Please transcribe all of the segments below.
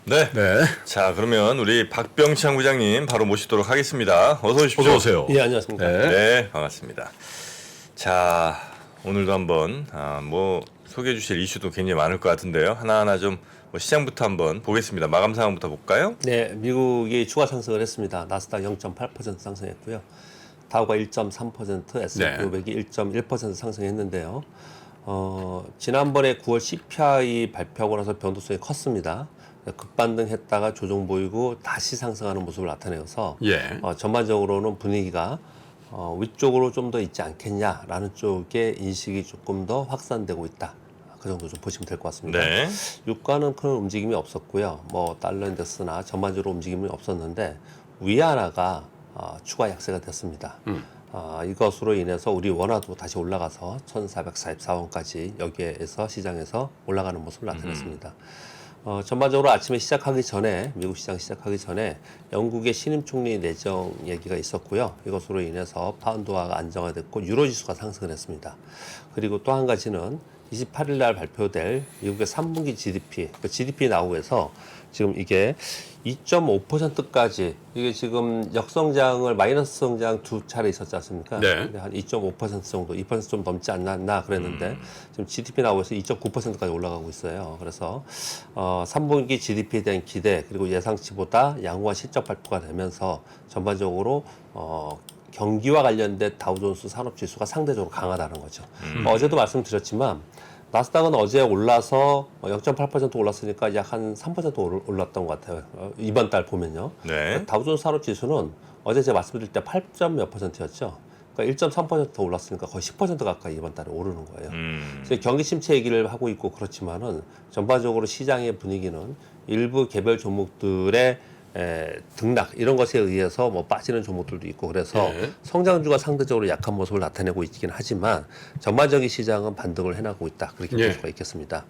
네. 네. 자, 그러면 우리 박병창 부장님 바로 모시도록 하겠습니다. 어서 오십시오. 어서 오세요. 예, 안녕하십니까. 네, 반갑습니다. 자, 오늘도 한번 뭐 소개해 주실 이슈도 굉장히 많을 것 같은데요. 하나하나 좀 뭐 시장부터 한번 보겠습니다. 마감 상황부터 볼까요? 네, 미국이 추가 상승을 했습니다. 나스닥 0.8% 상승했고요. 다우가 1.3%, S&P 500이 1.1% 상승했는데요. 지난번에 9월 CPI 발표하고 나서 변동성이 컸습니다. 급반등했다가 조정 보이고 다시 상승하는 모습을 나타내어서 예. 전반적으로는 분위기가 위쪽으로 좀 더 있지 않겠냐라는 쪽의 인식이 조금 더 확산되고 있다. 그 정도 좀 보시면 될 것 같습니다. 네. 유가는 큰 움직임이 없었고요. 뭐 달러 인덱스나 전반적으로 움직임이 없었는데 위안화가 추가 약세가 됐습니다. 이것으로 인해서 우리 원화도 다시 올라가서 1,444원까지 여기에서 시장에서 올라가는 모습을 나타냈습니다. 전반적으로 아침에 시작하기 전에 미국 시장 시작하기 전에 영국의 신임 총리 내정 얘기가 있었고요. 이것으로 인해서 파운드화가 안정화됐고 유로 지수가 상승을 했습니다. 그리고 또 한 가지는 28일 날 발표될 미국의 3분기 GDP, 그 GDP 나오고서 지금 이게 2.5%까지 이게 지금 역성장을 마이너스 성장 두 차례 있었지 않습니까? 네. 근데 한 2.5% 정도, 2% 좀 넘지 않나 그랬는데 지금 GDP 나오고서 2.9%까지 올라가고 있어요. 그래서 3분기 GDP에 대한 기대 그리고 예상치보다 양호한 실적 발표가 되면서 전반적으로 경기와 관련된 다우존스 산업지수가 상대적으로 강하다는 거죠. 어제도 말씀드렸지만 나스닥은 어제 올라서 0.8% 올랐으니까 약 한 3% 올랐던 것 같아요. 이번 달 보면요. 네. 다우존스 산업지수는 어제 제가 말씀드릴 때 8점 몇 %였죠. 그러니까 1.3% 올랐으니까 거의 10% 가까이 이번 달에 오르는 거예요. 그래서 경기 침체 얘기를 하고 있고 그렇지만은 전반적으로 시장의 분위기는 일부 개별 종목들의 등락 이런 것에 의해서 뭐 빠지는 종목들도 있고 그래서 성장주가 상대적으로 약한 모습을 나타내고 있긴 하지만 전반적인 시장은 반등을 해나가고 있다 그렇게 볼 수가 있겠습니다.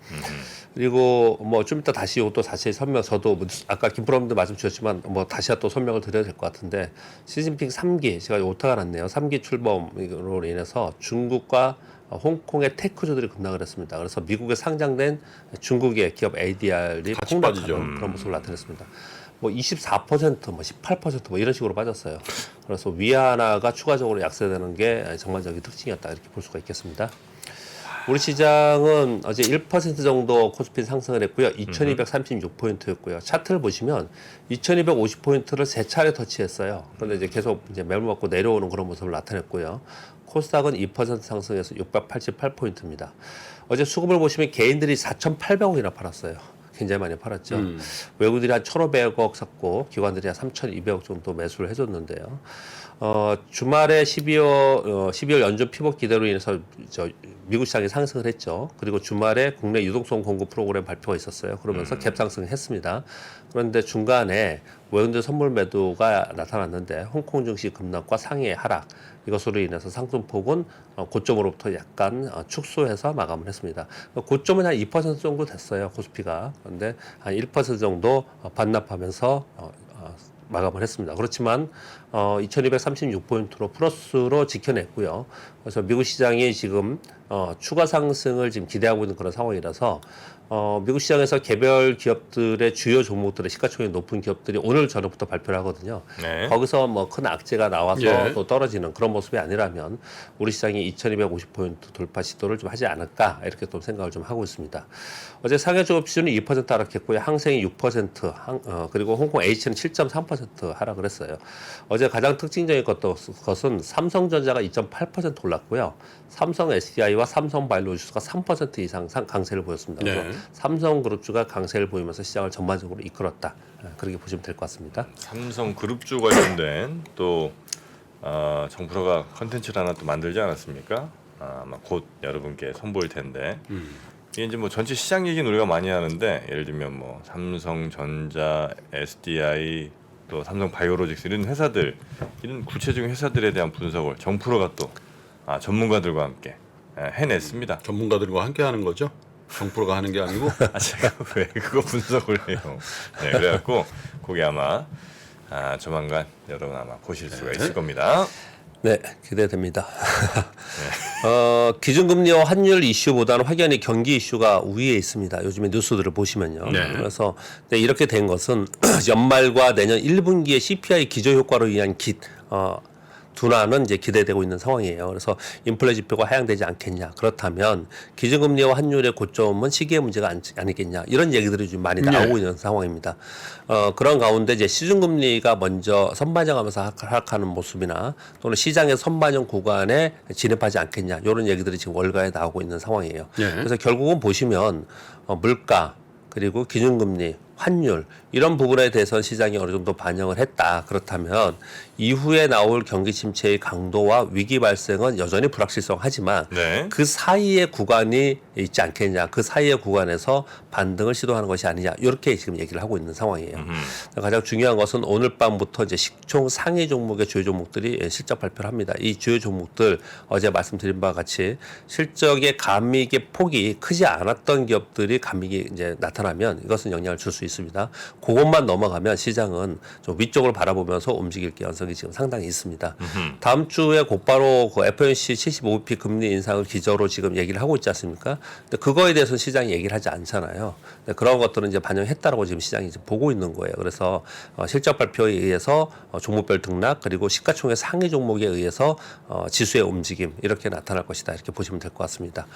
그리고 뭐 좀 이따 다시 이것도 자세히 저도 아까 김프로님도 말씀 주셨지만 뭐 다시 또 설명을 드려야 될 것 같은데 시진핑 3기 제가 오타가 났네요. 3기 출범으로 인해서 중국과 홍콩의 테크주들이 급락을 했습니다. 그래서 미국에 상장된 중국의 기업 ADR이 같이 폭락하는 빠지죠. 그런 모습을 나타냈습니다. 뭐 24%, 뭐 18%뭐 이런 식으로 빠졌어요. 그래서 위안화가 추가적으로 약세되는 게 전반적인 특징이었다 이렇게 볼 수가 있겠습니다. 우리 시장은 어제 1% 정도 코스피 상승을 했고요. 2236포인트였고요. 차트를 보시면 2250포인트를 세 차례 터치했어요. 그런데 이제 계속 이제 매물 맞고 내려오는 그런 모습을 나타냈고요. 코스닥은 2% 상승해서 688포인트입니다. 어제 수급을 보시면 개인들이 4,800억이나 팔았어요. 굉장히 많이 팔았죠. 외국인들이 한 1,500억 샀고 기관들이 한 3,200억 정도 매수를 해줬는데요. 주말에 12월 연준 피벗 기대로 인해서 미국 시장이 상승을 했죠. 그리고 주말에 국내 유동성 공급 프로그램 발표가 있었어요. 그러면서 갭 상승했습니다. 그런데 중간에 외국인들 선물 매도가 나타났는데 홍콩 증시 급락과 상해 하락 이것으로 인해서 상승폭은 고점으로부터 약간 축소해서 마감을 했습니다. 고점은 한 2% 정도 됐어요. 코스피가. 그런데 한 1% 정도 반납하면서 마감을 했습니다. 그렇지만 2236포인트로 플러스로 지켜냈고요. 그래서 미국 시장이 지금 추가 상승을 지금 기대하고 있는 그런 상황이라서 미국 시장에서 개별 기업들의 주요 종목들의 시가총액이 높은 기업들이 오늘 저녁부터 발표를 하거든요. 네. 거기서 뭐 큰 악재가 나와서 예. 또 떨어지는 그런 모습이 아니라면 우리 시장이 2250포인트 돌파 시도를 좀 하지 않을까 이렇게 또 생각을 좀 하고 있습니다. 어제 상해 종합지수는 2% 하락했고요. 항생이 6%, 그리고 홍콩 H는 7.3% 하락을 했어요. 어제 가장 특징적인 것은 삼성전자가 2.8% 올랐고요. 삼성 SDI와 삼성 바이오로직스가 3% 이상 강세를 보였습니다. 그래서 삼성그룹주가 강세를 보이면서 시장을 전반적으로 이끌었다. 그렇게 보시면 될 것 같습니다. 삼성 그룹주 관련된 또 정프로가 컨텐츠를 하나 또 만들지 않았습니까? 아마 곧 여러분께 선보일 텐데 이게 이제 뭐 전체 시장 얘기는 우리가 많이 하는데 예를 들면 뭐 삼성전자, SDI 또 삼성 바이오로직스 이런 회사들 이런 구체적인 회사들에 대한 분석을 정프로가 또 전문가들과 함께 해냈습니다. 전문가들과 함께 하는 거죠? 정프로가 하는 게 아니고. 제가 왜 그거 분석을 해요? 네, 그래갖고 그게 아마 조만간 여러분 아마 보실 수가 있을 겁니다. 네, 기대됩니다. 기준금리와 환율 이슈보다는 확연히 경기 이슈가 우위에 있습니다. 요즘에 뉴스들을 보시면요. 네. 그래서 이렇게 된 것은 연말과 내년 1분기의 CPI 기저효과로 인한 둔화는 이제 기대되고 있는 상황이에요. 그래서 인플레 지표가 하향되지 않겠냐. 그렇다면 기준금리와 환율의 고점은 시기의 문제가 아니겠냐. 이런 얘기들이 좀 많이 나오고 있는 상황입니다. 그런 가운데 이제 시중금리가 먼저 선반영하면서 하락하는 모습이나 또는 시장의 선반영 구간에 진입하지 않겠냐. 이런 얘기들이 지금 월가에 나오고 있는 상황이에요. 네. 그래서 결국은 보시면 물가 그리고 기준금리, 환율 이런 부분에 대해서는 시장이 어느 정도 반영을 했다. 그렇다면 이후에 나올 경기 침체의 강도와 위기 발생은 여전히 불확실성하지만 네. 그 사이의 구간이 있지 않겠냐. 그 사이의 구간에서 반등을 시도하는 것이 아니냐. 이렇게 지금 얘기를 하고 있는 상황이에요. 가장 중요한 것은 오늘 밤부터 이제 시총 상위 종목의 주요 종목들이 실적 발표를 합니다. 이 주요 종목들 어제 말씀드린 바와 같이 실적의 감익의 폭이 크지 않았던 기업들이 감익이 이제 나타나면 이것은 영향을 줄 수 있습니다. 그것만 넘어가면 시장은 좀 위쪽을 바라보면서 움직일 가능성이 지금 상당히 있습니다. 다음 주에 곧바로 그 FOMC 75bp 금리 인상을 기저로 지금 얘기를 하고 있지 않습니까? 근데 그거에 대해서는 시장이 얘기를 하지 않잖아요. 근데 그런 것들은 이제 반영했다라고 지금 시장이 지금 보고 있는 거예요. 그래서 실적 발표에 의해서 종목별 등락 그리고 시가총액 상위 종목에 의해서 지수의 움직임 이렇게 나타날 것이다. 이렇게 보시면 될 것 같습니다.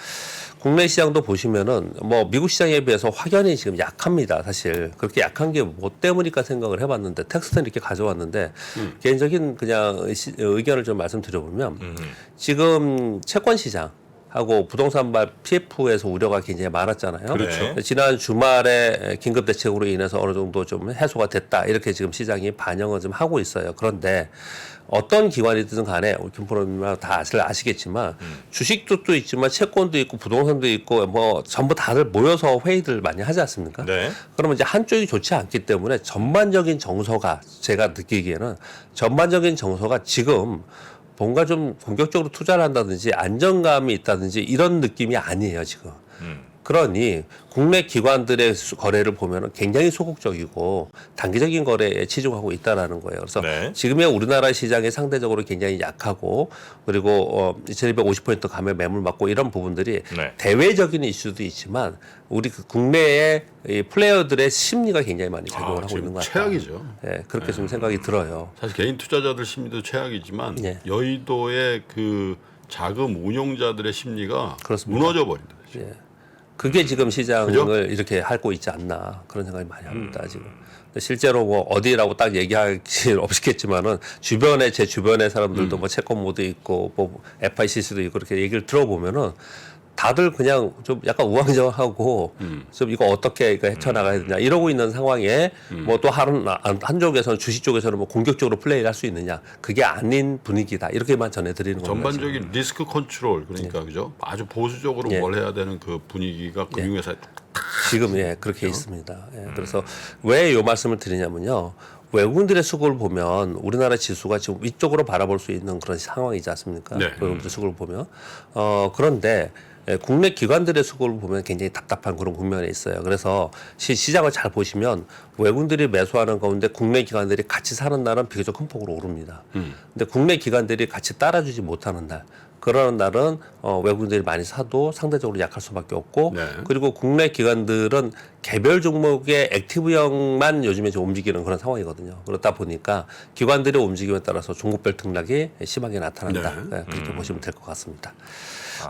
국내 시장도 보시면은 뭐 미국 시장에 비해서 확연히 지금 약합니다. 사실 그렇게 약한 게 뭐 때문일까 생각을 해봤는데 텍스트는 이렇게 가져왔는데 개인적인 그냥 의견을 좀 말씀드려보면 지금 채권 시장 하고 부동산발 PF에서 우려가 굉장히 많았잖아요. 그렇죠. 지난 주말에 긴급 대책으로 인해서 어느 정도 좀 해소가 됐다. 이렇게 지금 시장이 반영을 좀 하고 있어요. 그런데 어떤 기관이든 간에 우리 김프로님 다 아시겠지만 주식도 있지만 채권도 있고 부동산도 있고 뭐 전부 다들 모여서 회의들 많이 하지 않습니까? 네. 그러면 이제 한쪽이 좋지 않기 때문에 전반적인 정서가 제가 느끼기에는 전반적인 정서가 지금 뭔가 좀 본격적으로 투자를 한다든지 안정감이 있다든지 이런 느낌이 아니에요, 지금. 그러니 국내 기관들의 거래를 보면 굉장히 소극적이고 단기적인 거래에 치중하고 있다라는 거예요. 그래서 네. 지금의 우리나라 시장이 상대적으로 굉장히 약하고 그리고 2250포인트 감에 매물 맞고 이런 부분들이 네. 대외적인 이슈도 있지만 우리 그 국내의 이 플레이어들의 심리가 굉장히 많이 작용을 하고 있는 것 같아요. 최악이죠. 예, 그렇게 좀 생각이 들어요. 사실 개인 투자자들 심리도 최악이지만 네. 여의도의 그 자금 운용자들의 심리가 그렇습니다. 무너져 버린다. 예. 그게 지금 시장을 그죠? 이렇게 하고 있지 않나 그런 생각이 많이 합니다 지금. 근데 실제로 뭐 어디라고 딱 얘기하기 없겠지만은 제 주변의 사람들도 뭐 채권 모드 있고 뭐 FICC도 있고 이렇게 얘기를 들어보면은 다들 그냥 좀 약간 우왕좌왕하고 좀 이거 어떻게 이거 헤쳐나가야 되냐 이러고 있는 상황에 뭐 또 한쪽에서는 주식 쪽에서는 뭐 공격적으로 플레이를 할 수 있느냐 그게 아닌 분위기다 이렇게만 전해드리는 겁니다. 전반적인 리스크 컨트롤 그러니까 그죠? 아주 보수적으로 예. 뭘 해야 되는 그 분위기가 금융회사에 지금 그렇게 있습니다. 그래서 왜 이 말씀을 드리냐면요. 외국인들의 수급을 보면 우리나라 지수가 지금 위쪽으로 바라볼 수 있는 그런 상황이지 않습니까? 네. 외국인들의 수급을 보면 그런데 국내 기관들의 수급을 보면 굉장히 답답한 그런 국면에 있어요. 그래서 시장을 잘 보시면 외국인들이 매수하는 가운데 국내 기관들이 같이 사는 날은 비교적 큰 폭으로 오릅니다. 근데 국내 기관들이 같이 따라주지 못하는 날 그런 날은 외국인들이 많이 사도 상대적으로 약할 수밖에 없고 네. 그리고 국내 기관들은 개별 종목의 액티브형만 요즘에 좀 움직이는 그런 상황이거든요. 그렇다 보니까 기관들의 움직임에 따라서 종목별 등락이 심하게 나타난다. 네. 그렇게 보시면 될 것 같습니다.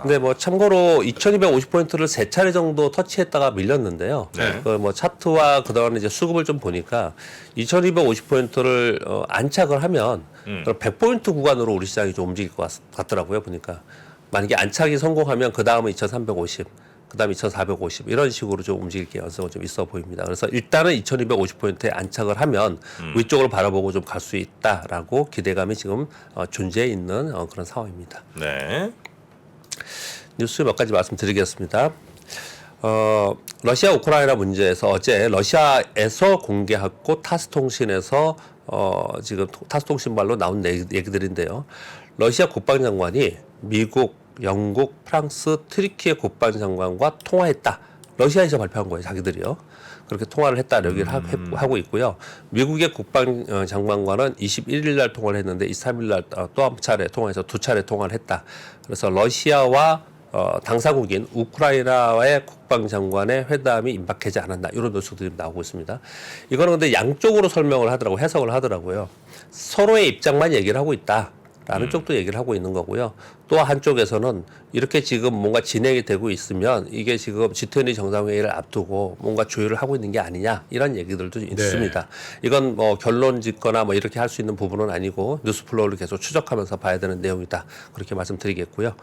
근데 뭐 참고로 2250포인트를 3차례 정도 터치했다가 밀렸는데요. 네. 그 뭐 차트와 그다음에 이제 수급을 좀 보니까 2250포인트를 안착을 하면 100포인트 구간으로 우리 시장이 좀 움직일 것 같더라고요. 보니까 만약에 안착이 성공하면 그 다음은 2350, 그 다음에 2450 이런 식으로 좀 움직일 가능성은 좀 있어 보입니다. 그래서 일단은 2250포인트에 안착을 하면 위쪽으로 바라보고 좀 갈 수 있다라고 기대감이 지금 존재해 있는 그런 상황입니다. 네. 뉴스 몇 가지 말씀드리겠습니다. 러시아 우크라이나 문제에서 어제 러시아에서 공개하고 타스통신에서 지금 타스통신발로 나온 얘기들인데요. 러시아 국방장관이 미국, 영국, 프랑스, 트리키의 국방장관과 통화했다. 러시아에서 발표한 거예요, 자기들이요. 그렇게 통화를 했다 여기를 하고 있고요. 미국의 국방장관과는 21일 날 통화를 했는데 23일 날 또 한 차례 통화해서 두 차례 통화를 했다. 그래서 러시아와 당사국인 우크라이나와의 국방장관의 회담이 임박하지 않았나 이런 뉴스들이 나오고 있습니다. 이거는 근데 양쪽으로 설명을 하더라고 해석을 하더라고요. 서로의 입장만 얘기를 하고 있다라는 쪽도 얘기를 하고 있는 거고요. 또 한쪽에서는 이렇게 지금 뭔가 진행이 되고 있으면 이게 지금 G20 정상회의를 앞두고 뭔가 조율을 하고 있는 게 아니냐 이런 얘기들도 있습니다. 이건 뭐 결론 짓거나 뭐 이렇게 할 수 있는 부분은 아니고 뉴스 플로우를 계속 추적하면서 봐야 되는 내용이다. 그렇게 말씀드리겠고요.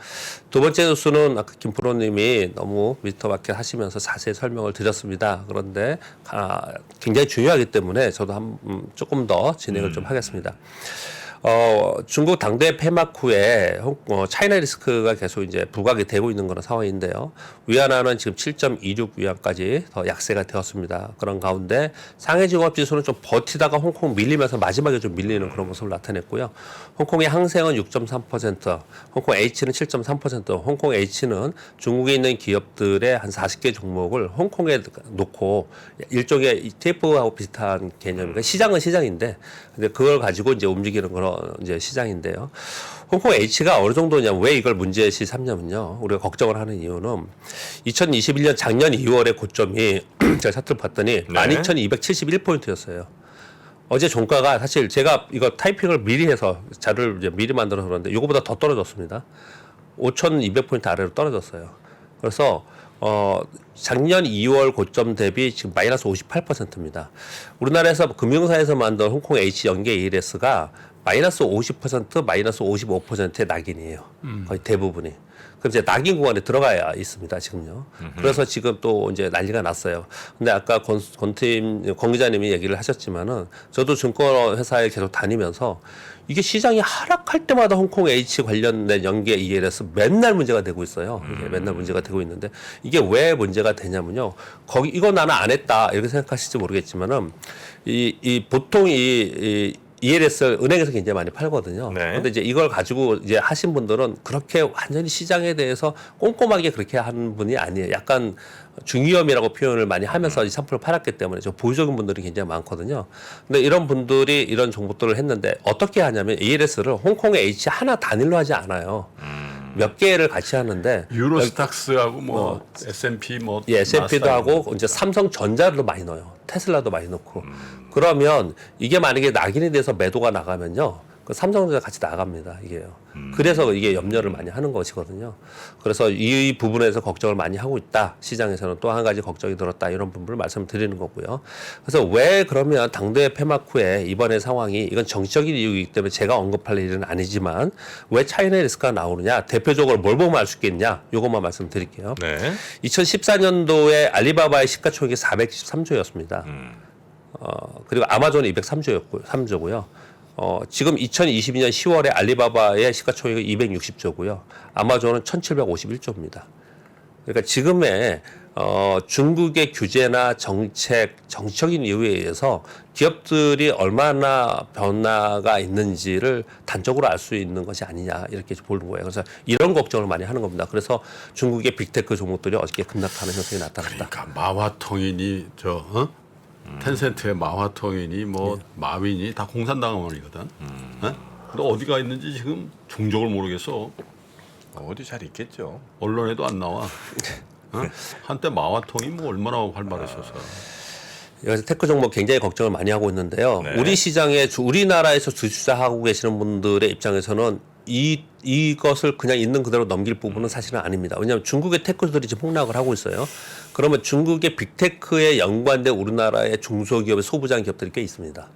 두 번째 뉴스는 아까 김 프로님이 너무 미스터마켓 하시면서 자세히 설명을 드렸습니다. 그런데 굉장히 중요하기 때문에 저도 조금 더 진행을 좀 하겠습니다. 중국 당대회 폐막 후에 차이나 리스크가 계속 이제 부각이 되고 있는 그런 상황인데요. 위안화는 지금 7.26 위안까지 더 약세가 되었습니다. 그런 가운데 상해 종합 지수는 좀 버티다가 홍콩 밀리면서 마지막에 좀 밀리는 그런 모습을 나타냈고요. 홍콩의 항생은 6.3%, 홍콩 H는 7.3%, 홍콩 H는 중국에 있는 기업들의 한 40개 종목을 홍콩에 놓고 일종의 ETF하고 비슷한 개념이니까 시장은 시장인데 근데 그걸 가지고 이제 움직이는 그런 이제 시장인데요. 홍콩 H가 어느 정도냐면 왜 이걸 문제시 삼냐면요. 우리가 걱정을 하는 이유는 2021년 작년 2월의 고점이 제가 차트를 봤더니 12,271포인트였어요. 어제 종가가 사실 제가 이거 타이핑을 미리 해서 자료를 이제 미리 만들어서 그러는데 이거보다 더 떨어졌습니다. 5,200포인트 아래로 떨어졌어요. 그래서 작년 2월 고점 대비 지금 마이너스 58%입니다. 우리나라에서 금융사에서 만든 홍콩 H 연계 ALS가 마이너스 50%, 마이너스 55%의 낙인이에요. 거의 대부분이. 그럼 이제 낙인 구간에 들어가야 있습니다, 지금요. 그래서 지금 또 이제 난리가 났어요. 근데 아까 권 기자님이 얘기를 하셨지만은 저도 증권회사에 계속 다니면서 이게 시장이 하락할 때마다 홍콩 H 관련된 연계 ELS 맨날 문제가 되고 있어요. 이게 맨날 문제가 되고 있는데 이게 왜 문제가 되냐면요. 이거 나는 안 했다 이렇게 생각하실지 모르겠지만은 보통 ELS를 은행에서 굉장히 많이 팔거든요. 네. 근데 이제 이걸 가지고 이제 하신 분들은 그렇게 완전히 시장에 대해서 꼼꼼하게 그렇게 하는 분이 아니에요. 약간 중위험이라고 표현을 많이 하면서 이 상품을 팔았기 때문에 좀 보수적인 분들이 굉장히 많거든요. 근데 이런 분들이 이런 정보들을 했는데 어떻게 하냐면 ELS를 홍콩의 H 하나 단일로 하지 않아요. 몇 개를 같이 하는데 유로스탁스하고 뭐 S&P 뭐 예, S&P도 나스닥 하고 이제 삼성전자도 많이 넣어요. 테슬라도 많이 넣고. 그러면 이게 만약에 낙인이 돼서 매도가 나가면요. 그 삼성전자 같이 나갑니다. 이게요. 그래서 이게 염려를 많이 하는 것이거든요. 그래서 이 부분에서 걱정을 많이 하고 있다. 시장에서는 또 한 가지 걱정이 들었다. 이런 부분을 말씀드리는 거고요. 그래서 왜 그러면 당대회 폐막 후에 이번의 상황이 이건 정치적인 이유이기 때문에 제가 언급할 일은 아니지만 왜 차이나 리스크가 나오느냐. 대표적으로 뭘 보면 알 수 있겠냐. 이것만 말씀드릴게요. 네. 2014년도에 알리바바의 시가총액이 413조였습니다. 그리고 아마존이 203조고요. 지금 2022년 10월에 알리바바의 시가총액이 260조고요. 아마존은 1751조입니다. 그러니까 지금의 중국의 규제나 정책적인 이유에 의해서 기업들이 얼마나 변화가 있는지를 단적으로 알 수 있는 것이 아니냐 이렇게 보는 거예요. 그래서 이런 걱정을 많이 하는 겁니다. 그래서 중국의 빅테크 종목들이 어저께 급락하는 현상이 나타났다. 그러니까 마화통인이 텐센트의 마화통인이 뭐 마윈이 다 공산당원이거든. 어? 근데 어디가 있는지 지금 종족을 모르겠어. 어디 잘 있겠죠. 언론에도 안 나와. 어? 한때 마화통이 뭐 얼마나 활발했었어. 여기서 테크 종목 굉장히 걱정을 많이 하고 있는데요. 네. 우리 시장에 우리나라에서 주식하고 계시는 분들의 입장에서는 이것을 그냥 있는 그대로 넘길 부분은 사실은 아닙니다. 왜냐하면 중국의 테크들이 지금 폭락을 하고 있어요. 그러면 중국의 빅테크에 연관된 우리나라의 중소기업의 소부장 기업들이 꽤 있습니다.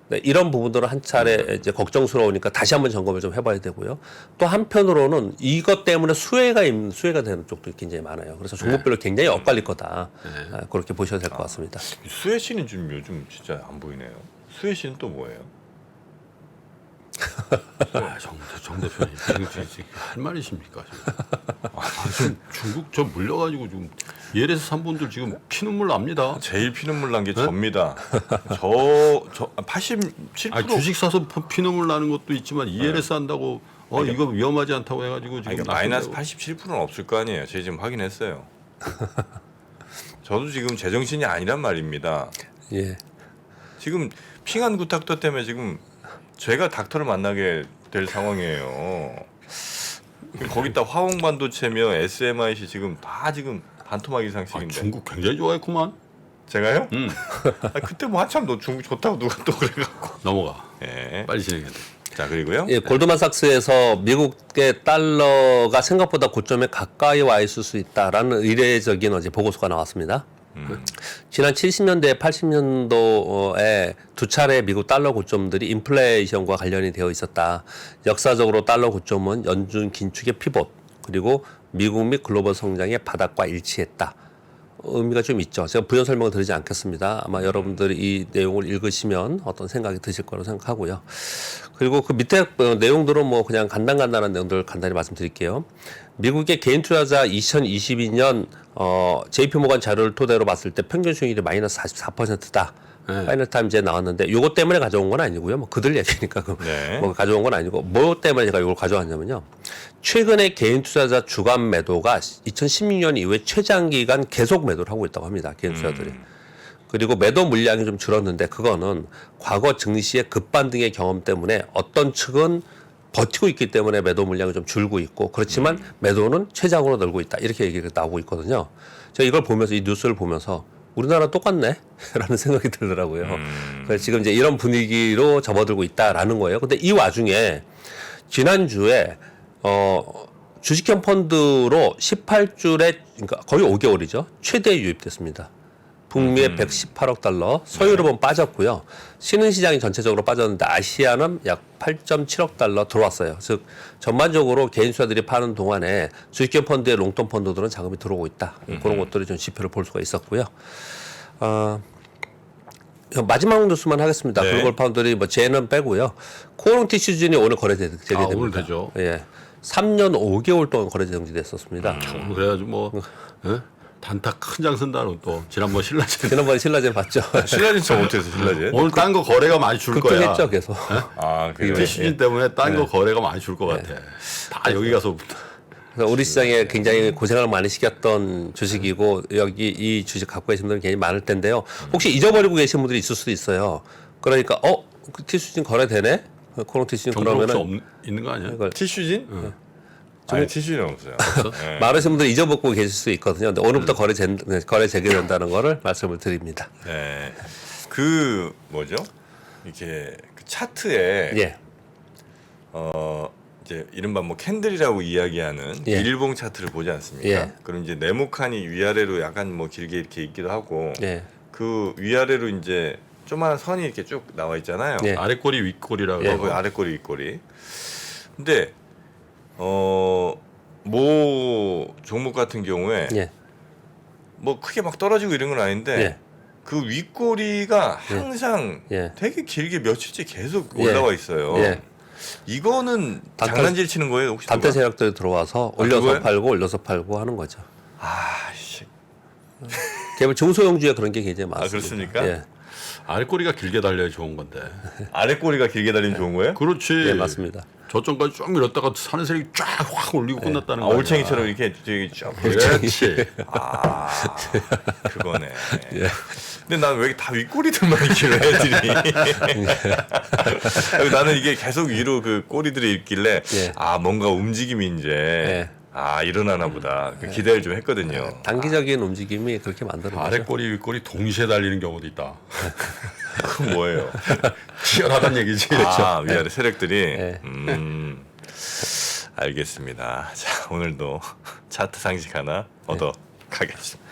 네, 이런 부분들은 한 차례 이제 걱정스러우니까 다시 한번 점검을 좀 해봐야 되고요. 또 한편으로는 이것 때문에 수혜가 되는 쪽도 굉장히 많아요. 그래서 종목별로 굉장히 엇갈릴 거다. 그렇게 보셔도 될 것 같습니다. 수혜 씨는 좀 요즘 진짜 안 보이네요. 수혜 씨는 또 뭐예요? 정 대표님 지금 할 말이십니까? 지금 중국 저 물려가지고 지금 예에서 산 분들 지금 피눈물 납니다. 제일 피눈물 난 게 접니다. 저 87%. 주식 사서 피눈물 나는 것도 있지만 ELS 한다고 이거 위험하지 않다고 해가지고 지금 마이너스 87%는 없을 거 아니에요. 제가 지금 확인했어요. 저도 지금 제정신이 아니란 말입니다. 예. 지금 핑한 구닥터 때문에 지금 제가 닥터를 만나게 될 상황이에요. 거기다 화홍반도체며 SMIC 지금 다 지금 반토막 이상씩인데. 중국 굉장히 좋아했구만. 제가요? 그때 뭐 한참 너 중국 좋다고 누가 또 그래갖고. 넘어가. 예. 빨리 진행해. 자 그리고요. 예, 골드만삭스에서 미국의 달러가 생각보다 고점에 가까이 와 있을 수 있다라는 의례적인 어제 보고서가 나왔습니다. 지난 70년대, 80년도에 두 차례 미국 달러 고점들이 인플레이션과 관련이 되어 있었다. 역사적으로 달러 고점은 연준 긴축의 피봇 그리고 미국 및 글로벌 성장의 바닥과 일치했다. 의미가 좀 있죠. 제가 부연 설명을 드리지 않겠습니다. 아마 여러분들이 이 내용을 읽으시면 어떤 생각이 드실 거라고 생각하고요. 그리고 그 밑에 내용들은 뭐 그냥 간단한 내용들을 간단히 말씀드릴게요. 미국의 개인 투자자 2022년 JP모간 자료를 토대로 봤을 때 평균 수익률이 마이너스 44%다. 파이널 타임즈에 나왔는데 이것 때문에 가져온 건 아니고요. 뭐 그들 얘기니까 뭐 가져온 건 아니고 뭐 때문에 제가 이걸 가져왔냐면요. 최근에 개인 투자자 주간 매도가 2016년 이후에 최장기간 계속 매도를 하고 있다고 합니다. 개인 투자들이. 그리고 매도 물량이 좀 줄었는데 그거는 과거 증시의 급반등의 경험 때문에 어떤 측은 버티고 있기 때문에 매도 물량이 좀 줄고 있고 그렇지만 매도는 최장으로 늘고 있다. 이렇게 얘기가 나오고 있거든요. 제가 이걸 보면서 이 뉴스를 보면서 우리나라 똑같네? 라는 생각이 들더라고요. 그래서 지금 이제 이런 분위기로 접어들고 있다라는 거예요. 근데 이 와중에 지난주에 주식형 펀드로 18줄에 그러니까 거의 5개월이죠. 최대 유입됐습니다. 북미의 118억 달러, 서유럽은 빠졌고요. 신흥시장이 전체적으로 빠졌는데 아시아는 약 8.7억 달러 들어왔어요. 즉 전반적으로 개인 투자들이 파는 동안에 주식형 펀드의 롱텀 펀드들은 자금이 들어오고 있다. 그런 것들이 좀 지표를 볼 수가 있었고요. 마지막 뉴스만 하겠습니다. 네. 글로벌 파운드리 뭐 제는 빼고요. 코오롱 티슈진이 오늘 거래 재개됩니다. 오늘 되죠. 예. 3년 5개월 동안 거래 정지됐었습니다. 그래가지고 뭐 단타 큰 장 쓴다는 또 지난번 신라젠. 지난번에 신라젠 봤죠. 신라젠 저 못해서 신라젠. 오늘 딴 거 거래가 많이 줄 거야. 급등했죠 계속. 아 그래요. 티슈진 때문에 딴 거 거래가 많이 줄 것 같아. 다 여기 가서 그래서 우리 시장에 굉장히 고생을 많이 시켰던 주식이고 여기 이 주식 갖고 계신 분들이 굉장히 많을 텐데요. 혹시 잊어버리고 계신 분들이 있을 수도 있어요. 그러니까 그 티슈진 거래되네? 코오롱 티슈진 그러면은 있는 거 아니야? 이걸 티슈진? 아니 티슈진 없어요. 네. 많으신 분들이 잊어먹고 계실 수 있거든요. 근데 오늘부터 거래 재개된다는 거를 말씀을 드립니다. 네. 그 뭐죠? 이렇게 그 차트에 예. 이제 이른바 뭐 캔들이라고 이야기하는 예. 일봉 차트를 보지 않습니까? 예. 그럼 이제 네모칸이 위아래로 약간 뭐 길게 이렇게 있기도 하고 예. 그 위아래로 이제 조그마한 선이 이렇게 쭉 나와 있잖아요. 예. 아래 꼬리 윗 꼬리라고. 그 아래 꼬리 윗 꼬리. 근데 뭐 종목 같은 경우에 예. 뭐 크게 막 떨어지고 이런 건 아닌데 예. 그 윗꼬리가 항상 예. 되게 길게 며칠째 계속 예. 올라와 있어요. 예. 이거는 단타- 장난질 치는 거예요, 혹시? 단타 누가? 세력들이 들어와서 올려서 그거예요? 팔고 올려서 팔고 하는 거죠. 아씨. 개별 중소형주에 그런 게 굉장히 많습니다. 그렇습니까? 예. 아래 꼬리가 길게 달려야 좋은 건데. 아래 꼬리가 길게 달리면 좋은 거예요? 그렇지. 예, 맞습니다. 저점까지 쭉 밀었다가 사는 세력이 쫙 확 올리고 끝났다는 아, 거야. 올챙이처럼 이렇게 저기 쭉. 그렇지. 아, 그거네. 근데 난 왜 다 윗꼬리들만 있길래 애들이. 나는 이게 계속 위로 그 꼬리들이 있길래 예. 아 뭔가 움직임이 이제 예. 아 일어나나 보다 그 기대를 좀 했거든요. 단기적인 움직임이 그렇게 만드는 아래 거죠. 꼬리 윗 꼬리 동시에 달리는 경우도 있다. 그건 뭐예요? 치열하단 얘기지. 아 위아래 세력들이. 예. 알겠습니다. 자 오늘도 차트 상식 하나 얻어 가겠습니다.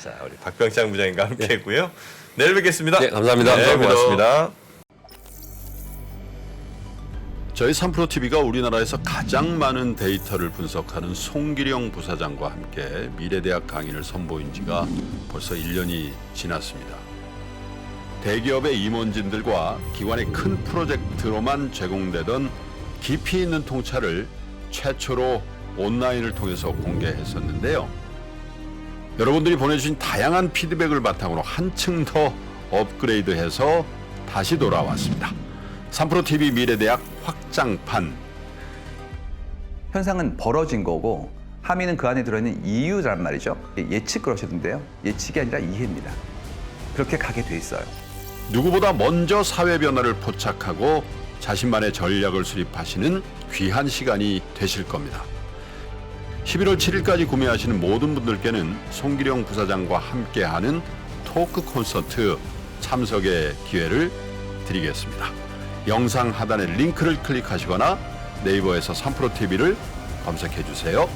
자 우리 박병창 부장님과 함께했고요. 내일 뵙겠습니다. 네, 감사합니다. 네, 고맙습니다. 저희 3프로TV가 우리나라에서 가장 많은 데이터를 분석하는 송기령 부사장과 함께 미래대학 강의를 선보인 지가 벌써 1년이 지났습니다. 대기업의 임원진들과 기관의 큰 프로젝트로만 제공되던 깊이 있는 통찰을 최초로 온라인을 통해서 공개했었는데요. 여러분들이 보내주신 다양한 피드백을 바탕으로 한층 더 업그레이드해서 다시 돌아왔습니다. 3프로TV 미래대학 확장판. 현상은 벌어진 거고 함의는 그 안에 들어있는 이유란 말이죠. 예측 그러셨는데요. 예측이 아니라 이해입니다. 그렇게 가게 돼 있어요. 누구보다 먼저 사회 변화를 포착하고 자신만의 전략을 수립하시는 귀한 시간이 되실 겁니다. 11월 7일까지 구매하시는 모든 분들께는 송기령 부사장과 함께하는 토크 콘서트 참석의 기회를 드리겠습니다. 영상 하단의 링크를 클릭하시거나 네이버에서 3프로TV를 검색해 주세요.